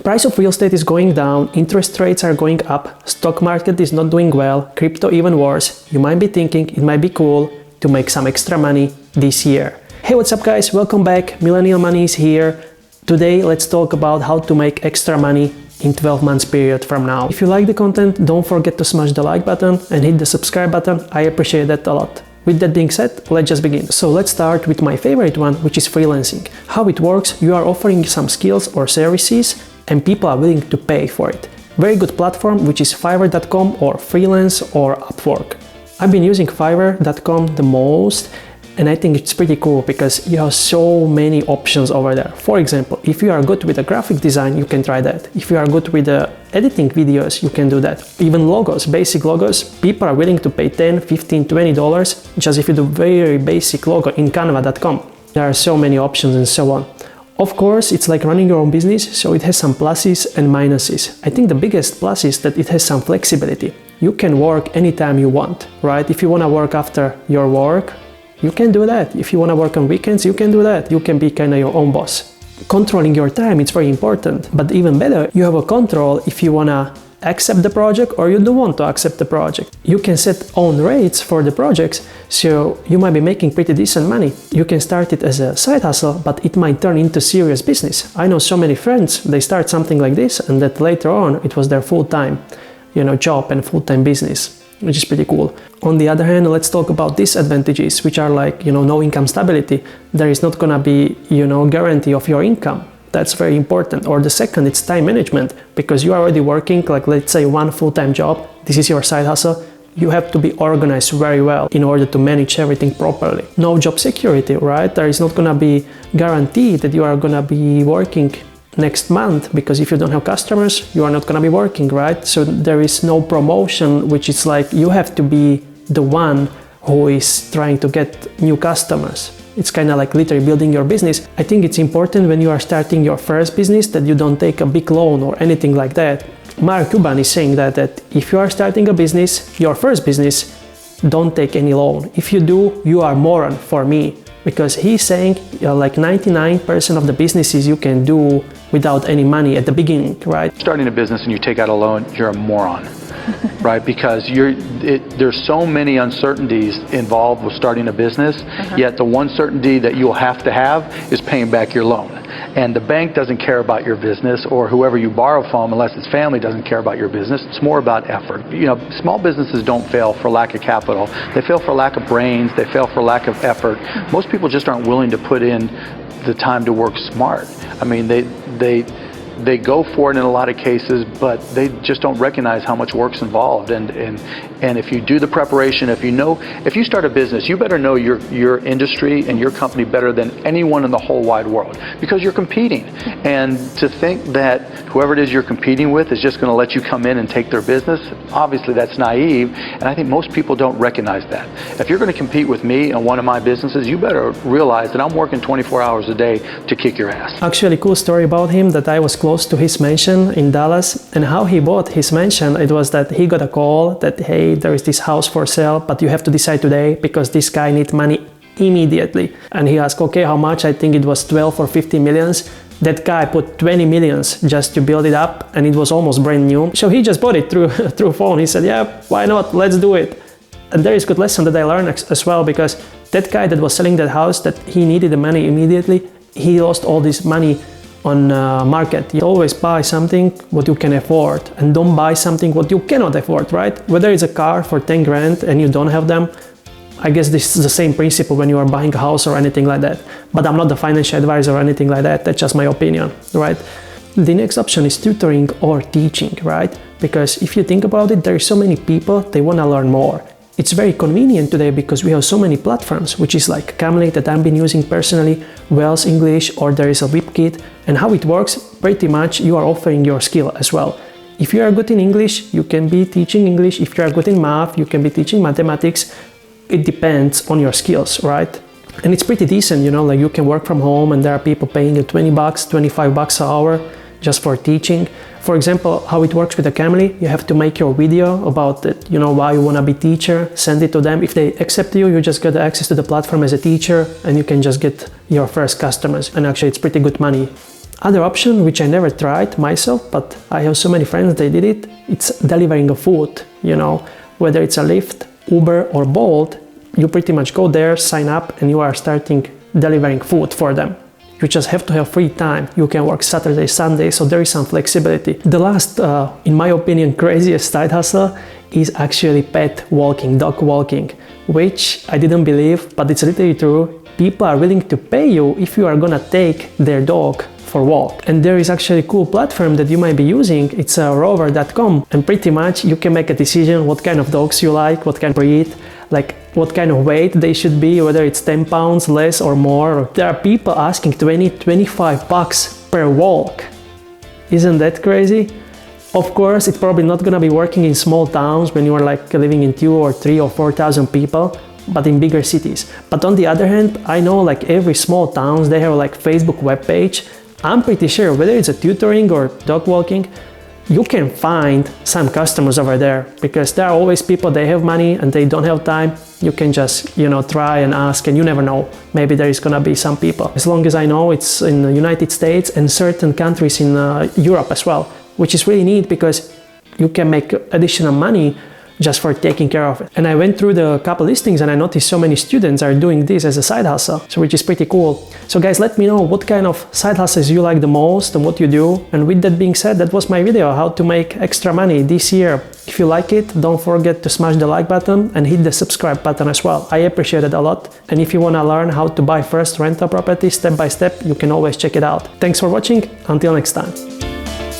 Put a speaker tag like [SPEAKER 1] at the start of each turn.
[SPEAKER 1] price of real estate is going down, interest rates are going up, stock market is not doing well, crypto even worse. You might be thinking it might be cool to make some extra money this year. Hey, what's up guys? Welcome back. Millennial Money is here. Today, let's talk about how to make extra money in 12 months period from now. If you like the content, don't forget to smash the like button and hit the subscribe button. I appreciate that a lot. With that being said, let's just begin. So let's start with my favorite one, which is freelancing. How it works, you are offering some skills or services and people are willing to pay for it. Very good platform, which is Fiverr.com or Freelance or Upwork. I've been using Fiverr.com the most, and I think it's pretty cool because you have so many options over there. For example, if you are good with the graphic design, you can try that. If you are good with the editing videos, you can do that. Even logos, basic logos, people are willing to pay $10, $15, $20 just if you do very basic logo in Canva.com. There are so many options and so on. Of course, it's like running your own business, so it has some pluses and minuses. I think the biggest plus is that it has some flexibility. You can work anytime you want, right? If you want to work after your work, you can do that. If you want to work on weekends, you can do that. You can be kind of your own boss. Controlling your time, it's very important. But even better, you have a control if you want to accept the project or you don't want to accept the project. You can set own rates for the projects, so you might be making pretty decent money. You can start it as a side hustle, but it might turn into serious business. I know so many friends, they start something like this and that later on it was their full-time, job and full-time business, which is pretty cool. On the other hand, let's talk about disadvantages, which are like, no income stability. There is not gonna be, guarantee of your income. That's very important. Or the second, it's time management, because you are already working, like let's say one full-time job. This is your side hustle. You have to be organized very well in order to manage everything properly. No job security, right? There is not gonna be guarantee that you are gonna be working next month, because if you don't have customers, you are not gonna be working, right? So there is no promotion, which is like you have to be the one who is trying to get new customers. It's kind of like literally building your business. I think it's important when you are starting your first business that you don't take a big loan or anything like that. Mark Cuban is saying that if you are starting a business, your first business, don't take any loan. If you do, you are moron for me, because he's saying like 99% of the businesses you can do without any money at the beginning, right?
[SPEAKER 2] Starting a business and you take out a loan, you're a moron. Right, because there's so many uncertainties involved with starting a business, yet the one certainty that you'll have to have is paying back your loan. And the bank doesn't care about your business, or whoever you borrow from, unless it's family, doesn't care about your business. It's more about effort. Small businesses don't fail for lack of capital. They fail for lack of brains. They fail for lack of effort. Most people just aren't willing to put in the time to work smart. I mean, they go for it in a lot of cases, but they just don't recognize how much work's involved. And if you do the preparation, if you start a business, you better know your industry and your company better than anyone in the whole wide world, because you're competing. And to think that whoever it is you're competing with is just going to let you come in and take their business, obviously that's naive. And I think most people don't recognize that. If you're going to compete with me in one of my businesses, you better realize that I'm working 24 hours a day to kick your ass.
[SPEAKER 1] Actually, cool story about him, that I was close to his mansion in Dallas, and how he bought his mansion, it was that he got a call that, hey, there is this house for sale, but you have to decide today because this guy needs money immediately. And he asked, okay, how much? I think it was 12 or 15 millions. That guy put 20 millions just to build it up, and it was almost brand new. So he just bought it through phone. He said, yeah, why not? Let's do it. And there is a good lesson that I learned as well, because that guy that was selling that house, that he needed the money immediately, he lost all this money on market. You always buy something what you can afford, and don't buy something what you cannot afford, right? Whether it's a car for 10 grand and you don't have them, I guess this is the same principle when you are buying a house or anything like that. But I'm not the financial advisor or anything like that. That's just my opinion, right? The next option is tutoring or teaching, right? Because if you think about it, there are so many people, they want to learn more. It's very convenient today because we have so many platforms, which is like Cambly that I've been using personally, Wells English, or there is a WebKit. And how it works, pretty much you are offering your skill as well. If you are good in English, you can be teaching English. If you are good in math, you can be teaching mathematics. It depends on your skills, right? And it's pretty decent, like you can work from home and there are people paying you $20, $25 an hour just for teaching. For example, how it works with the Cambly, you have to make your video about it, why you want to be teacher, send it to them. If they accept you, you just get access to the platform as a teacher and you can just get your first customers. And actually it's pretty good money. Other option, which I never tried myself, but I have so many friends they did it, it's delivering a food, whether it's a Lyft, Uber or Bolt, you pretty much go there, sign up, and you are starting delivering food for them. You just have to have free time. You can work Saturday, Sunday, so there is some flexibility. The last, in my opinion, craziest side hustle is actually pet walking, dog walking, which I didn't believe, but it's literally true. People are willing to pay you if you are gonna take their dog for walk. And there is actually a cool platform that you might be using. It's rover.com, and pretty much you can make a decision what kind of dogs you like, what kind of breed, like what kind of weight they should be, whether it's 10 pounds less or more. There are people asking 25 bucks per walk. Isn't that crazy? Of course, it's probably not gonna be working in small towns when you are like living in 2 or 3 or 4,000 people, but in bigger cities. But on the other hand, I know like every small towns, they have like Facebook webpage. I'm pretty sure whether it's a tutoring or dog walking, you can find some customers over there, because there are always people, they have money and they don't have time. You can just, try and ask, and you never know. Maybe there is gonna be some people. As long as I know, it's in the United States and certain countries in Europe as well, which is really neat because you can make additional money just for taking care of it. And I went through the couple listings and I noticed so many students are doing this as a side hustle, so which is pretty cool. So guys, let me know what kind of side hustles you like the most and what you do. And with that being said, that was my video, how to make extra money this year. If you like it, don't forget to smash the like button and hit the subscribe button as well. I appreciate it a lot. And if you want to learn how to buy first rental property step by step, you can always check it out. Thanks for watching. Until next time.